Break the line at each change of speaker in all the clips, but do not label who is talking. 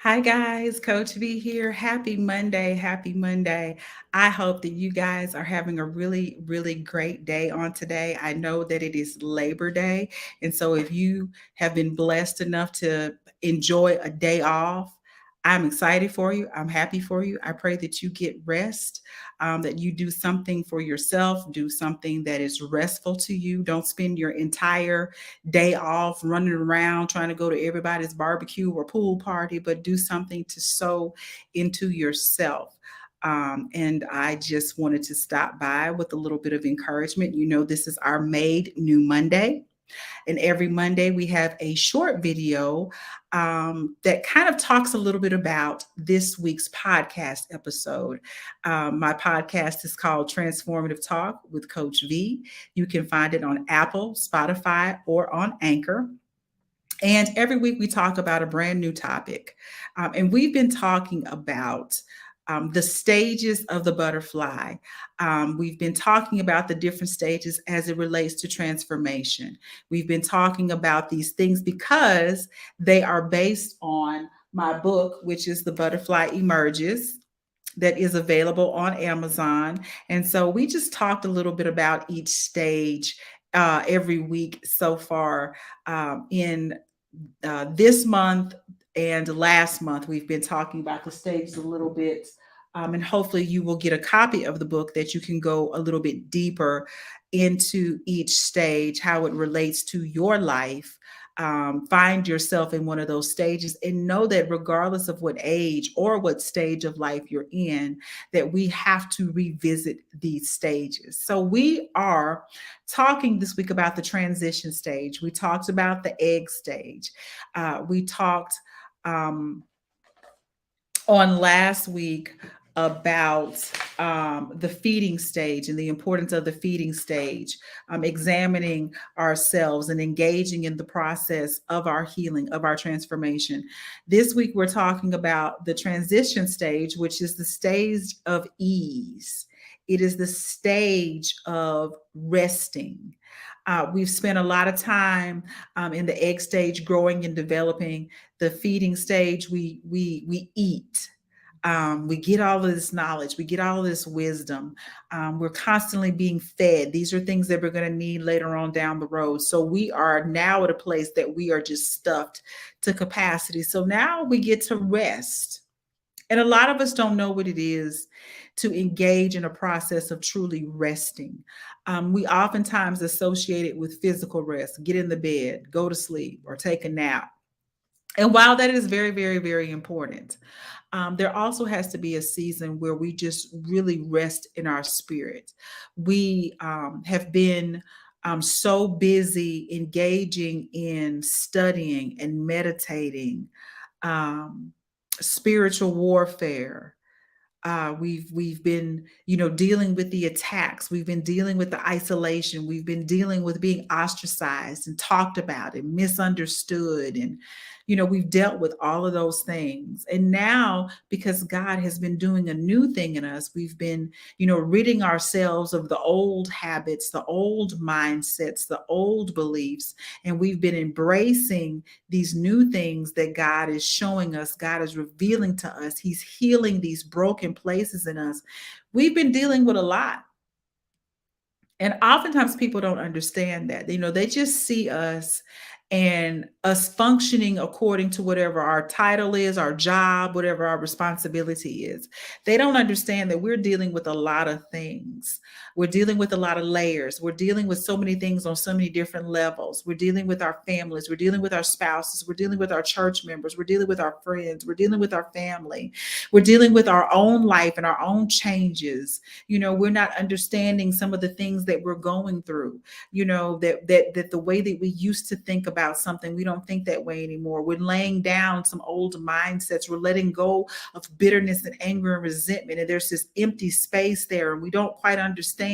Hi guys, Coach V here. Happy Monday. Happy Monday. I hope that you guys are having a really great day on today. I know that it is Labor Day. And so if you have been blessed enough to enjoy a day off, I'm excited for you. I'm happy for you. I pray that you get rest, that you do something for yourself, do something that is restful to you. Don't spend your entire day off running around trying to go to everybody's barbecue or pool party, but do something to sow into yourself. And I just wanted to stop by with a little bit of encouragement. You know, this is our Made New Monday. And every Monday, we have a short video that kind of talks a little bit about this week's podcast episode. My podcast is called Transformative Talk with Coach V. You can find it on Apple, Spotify, or on Anchor. And every week we talk about a brand new topic. And we've been talking about the stages of the butterfly. We've been talking about the different stages as it relates to transformation. We've been talking about these things because they are based on my book, which is The Butterfly Emerges, that is available on Amazon. And so we just talked a little bit about each stage every week so far in this month and last month. We've been talking about the stages a little bit. And hopefully, you will get a copy of the book that you can go a little bit deeper into each stage, how it relates to your life. Find yourself in one of those stages and know that regardless of what age or what stage of life you're in, that we have to revisit these stages. So we are talking this week about the transition stage. We talked about the egg stage. We talked on last week about the feeding stage and the importance of the feeding stage, examining ourselves and engaging in the process of our healing, of our transformation. This week, we're talking about the transition stage, which is the stage of ease. It is the stage of resting. We've spent a lot of time in the egg stage, growing and developing. The feeding stage, we eat. We get all of this knowledge, we get all of this wisdom. We're constantly being fed. These are things that we're going to need later on down the road. So we are now at a place that we are just stuffed to capacity. So now we get to rest. And a lot of us don't know what it is to engage in a process of truly resting. We oftentimes associate it with physical rest, get in the bed, go to sleep, or take a nap. And while that is very important, there also has to be a season where we just really rest in our spirit. We have been so busy engaging in studying and meditating, um, spiritual warfare. We've been, dealing with the attacks. We've been dealing with the isolation. We've been dealing with being ostracized and talked about and misunderstood. And, we've dealt with all of those things. And now, because God has been doing a new thing in us, we've been, ridding ourselves of the old habits, the old mindsets, the old beliefs, and we've been embracing these new things that God is showing us, God is revealing to us. He's healing these broken places in us. We've been dealing with a lot. And oftentimes people don't understand that. They just see us and us functioning according to whatever our title is, our job, whatever our responsibility is. They don't understand that we're dealing with a lot of things. We're dealing with a lot of layers. We're dealing with so many things on so many different levels. We're dealing with our families. We're dealing with our spouses. We're dealing with our church members. We're dealing with our friends. We're dealing with our family. We're dealing with our own life and our own changes. We're not understanding some of the things that we're going through. That the way that we used to think about something, we don't think that way anymore. We're laying down some old mindsets. We're letting go of bitterness and anger and resentment, and there's this empty space there, and we don't quite understand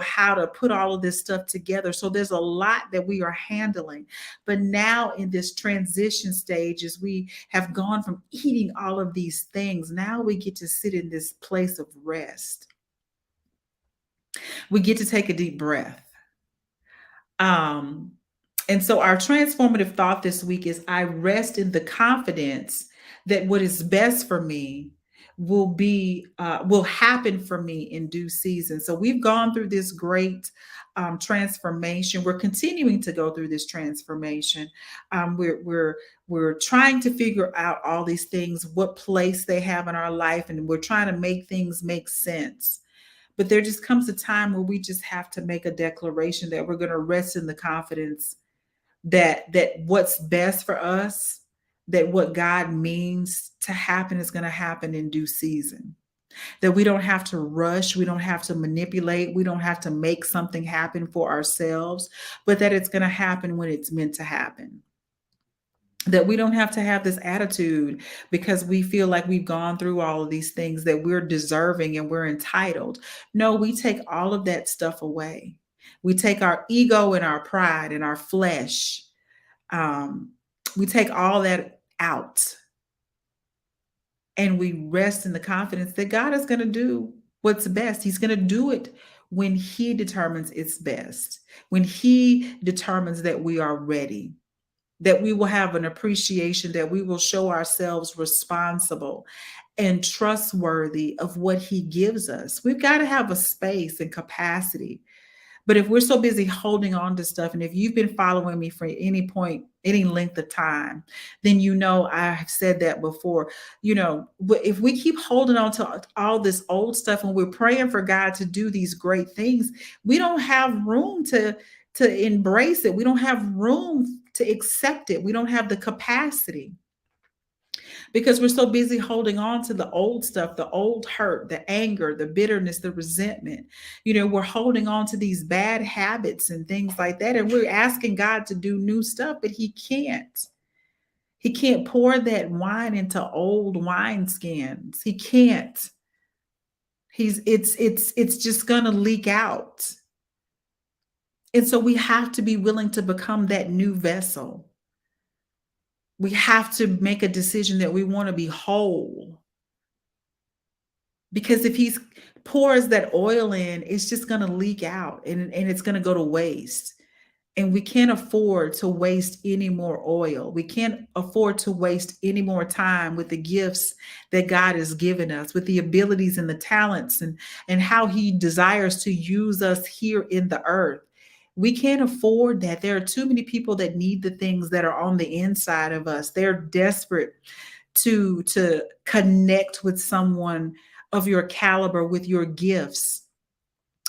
how to put all of this stuff together. So there's a lot that we are handling. But now in this transition stage, as we have gone from eating all of these things, now we get to sit in this place of rest. We get to take a deep breath. And so our transformative thought this week is, I rest in the confidence that what is best for me will happen for me in due season. So we've gone through this great transformation. We're continuing to go through this transformation. We're trying to figure out all these things, what place they have in our life, and we're trying to make things make sense. But there just comes a time where we just have to make a declaration that we're going to rest in the confidence that what's best for us, that what God means to happen is going to happen in due season. That we don't have to rush, we don't have to manipulate, we don't have to make something happen for ourselves, but that it's going to happen when it's meant to happen. That we don't have to have this attitude because we feel like we've gone through all of these things that we're deserving and we're entitled. No, we take all of that stuff away. We take our ego and our pride and our flesh. Um, we take all that out and we rest in the confidence that God is going to do what's best. He's going to do it when He determines it's best, when He determines that we are ready, that we will have an appreciation, that we will show ourselves responsible and trustworthy of what He gives us. We've got to have a space and capacity. But if we're so busy holding on to stuff, and if you've been following me for any point, any length of time, then you know I have said that before. If we keep holding on to all this old stuff and we're praying for God to do these great things, we don't have room to embrace it. We don't have room to accept it. We don't have the capacity because we're so busy holding on to the old stuff, the old hurt, the anger, the bitterness, the resentment. We're holding on to these bad habits and things like that. And we're asking God to do new stuff, but He can't. He can't pour that wine into old wineskins. He can't. It's just gonna leak out. And so we have to be willing to become that new vessel. We have to make a decision that we want to be whole. Because if He pours that oil in, it's just going to leak out and it's going to go to waste. And we can't afford to waste any more oil. We can't afford to waste any more time with the gifts that God has given us, with the abilities and the talents and how He desires to use us here in the earth. We can't afford that. There are too many people that need the things that are on the inside of us. They're desperate to connect with someone of your caliber, with your gifts.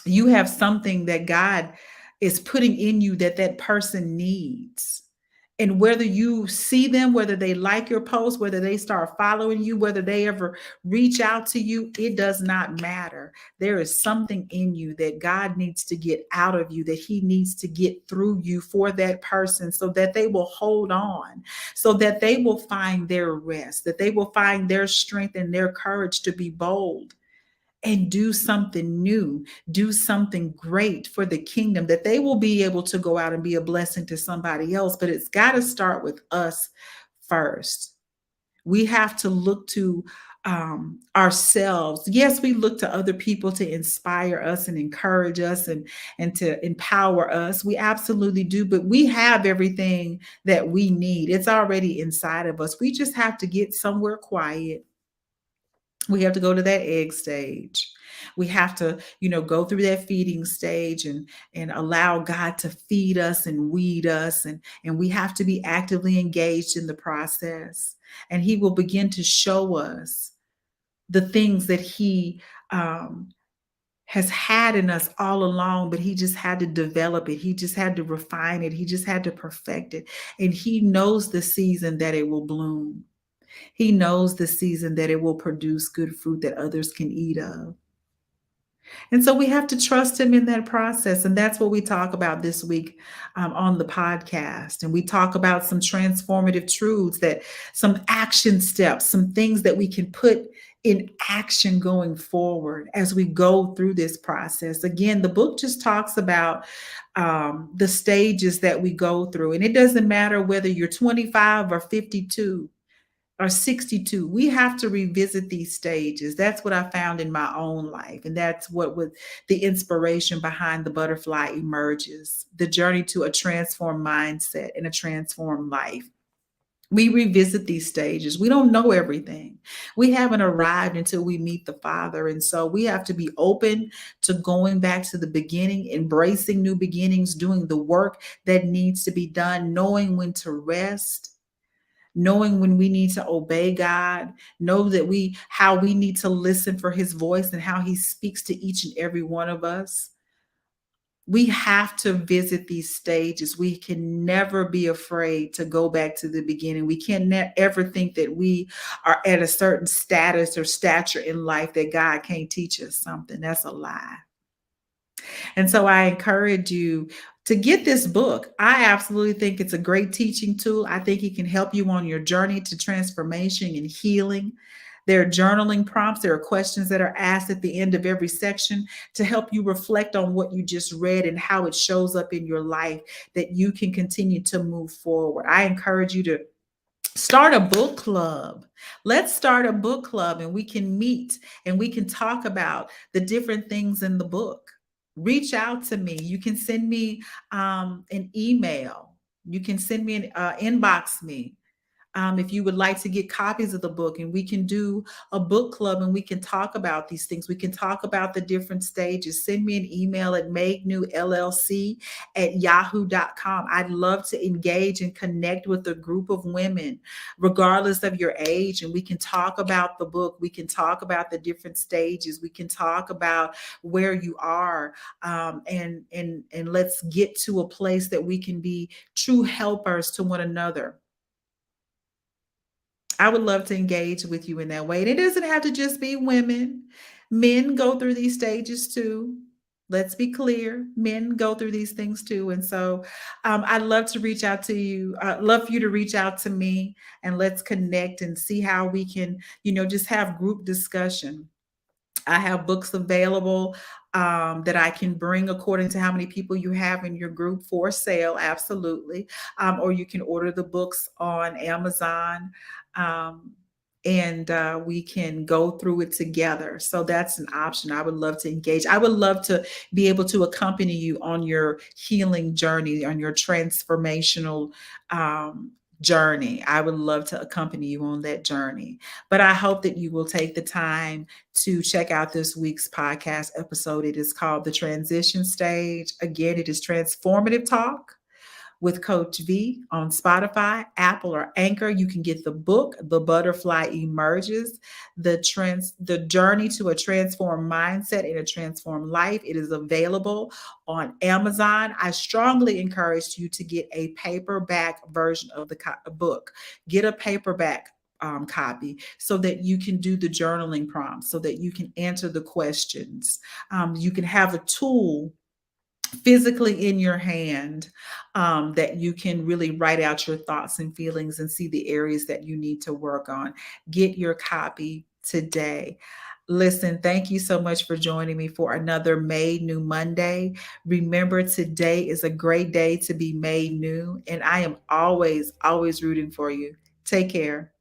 You have something that God is putting in you that person needs. And whether you see them, whether they like your post, whether they start following you, whether they ever reach out to you, it does not matter. There is something in you that God needs to get out of you, that He needs to get through you for that person so that they will hold on, so that they will find their rest, that they will find their strength and their courage to be bold and do something new, do something great for the kingdom, that they will be able to go out and be a blessing to somebody else. But it's got to start with us first. We have to look to ourselves. Yes, we look to other people to inspire us and encourage us and to empower us. We absolutely do, but we have everything that we need. It's already inside of us. We just have to get somewhere quiet. We have to go to that egg stage. We have to, go through that feeding stage and allow God to feed us and weed us. And we have to be actively engaged in the process. And He will begin to show us the things that He has had in us all along, but He just had to develop it. He just had to refine it. He just had to perfect it. And He knows the season that it will bloom. He knows the season that it will produce good fruit that others can eat of. And so we have to trust Him in that process. And that's what we talk about this week on the podcast. And we talk about some transformative truths, that some action steps, some things that we can put in action going forward as we go through this process. Again, the book just talks about the stages that we go through. And it doesn't matter whether you're 25 or 52. Or 62, we have to revisit these stages. That's what I found in my own life. And that's what was the inspiration behind The Butterfly Emerges, the journey to a transformed mindset and a transformed life. We revisit these stages. We don't know everything. We haven't arrived until we meet the Father. And so we have to be open to going back to the beginning, embracing new beginnings, doing the work that needs to be done, knowing when to rest, knowing when we need to obey God, know that how we need to listen for his voice and how he speaks to each and every one of us. We have to visit these stages. We can never be afraid to go back to the beginning. We can't ever think that we are at a certain status or stature in life that God can't teach us something. That's a lie. And so I encourage you to get this book. I absolutely think it's a great teaching tool. I think it can help you on your journey to transformation and healing. There are journaling prompts. There are questions that are asked at the end of every section to help you reflect on what you just read and how it shows up in your life that you can continue to move forward. I encourage you to start a book club. Let's start a book club and we can meet and we can talk about the different things in the book. Reach out to me. You can send me an email. You can send me inbox me if you would like to get copies of the book, and we can do a book club and we can talk about these things. We can talk about the different stages. Send me an email at madenewllc@yahoo.com. I'd love to engage and connect with a group of women, regardless of your age. And we can talk about the book. We can talk about the different stages. We can talk about where you are. And let's get to a place that we can be true helpers to one another. I would love to engage with you in that way. And it doesn't have to just be women. Men go through these stages too. Let's be clear. Men go through these things too. And so I'd love to reach out to you. I'd love for you to reach out to me and let's connect and see how we can, just have group discussion. I have books available that I can bring according to how many people you have in your group for sale. Absolutely. Or you can order the books on Amazon. Um, and we can go through it together. So that's an option. I would love to engage. I would love to be able to accompany you on your healing journey, on your transformational journey. I would love to accompany you on that journey. But I hope that you will take the time to check out this week's podcast episode. It is called The Transition Stage. Again, it is transformative talk with Coach V on Spotify, Apple, or Anchor. You can get the book, The Butterfly Emerges, the journey to a transformed mindset and a transformed life. It is available on Amazon. I strongly encourage you to get a paperback version of the book. Get a paperback copy so that you can do the journaling prompts, so that you can answer the questions. You can have a tool physically in your hand that you can really write out your thoughts and feelings and see the areas that you need to work on. Get your copy today. Listen, thank you so much for joining me for another Made New Monday. Remember, today is a great day to be made new, and I am always, always rooting for you. Take care.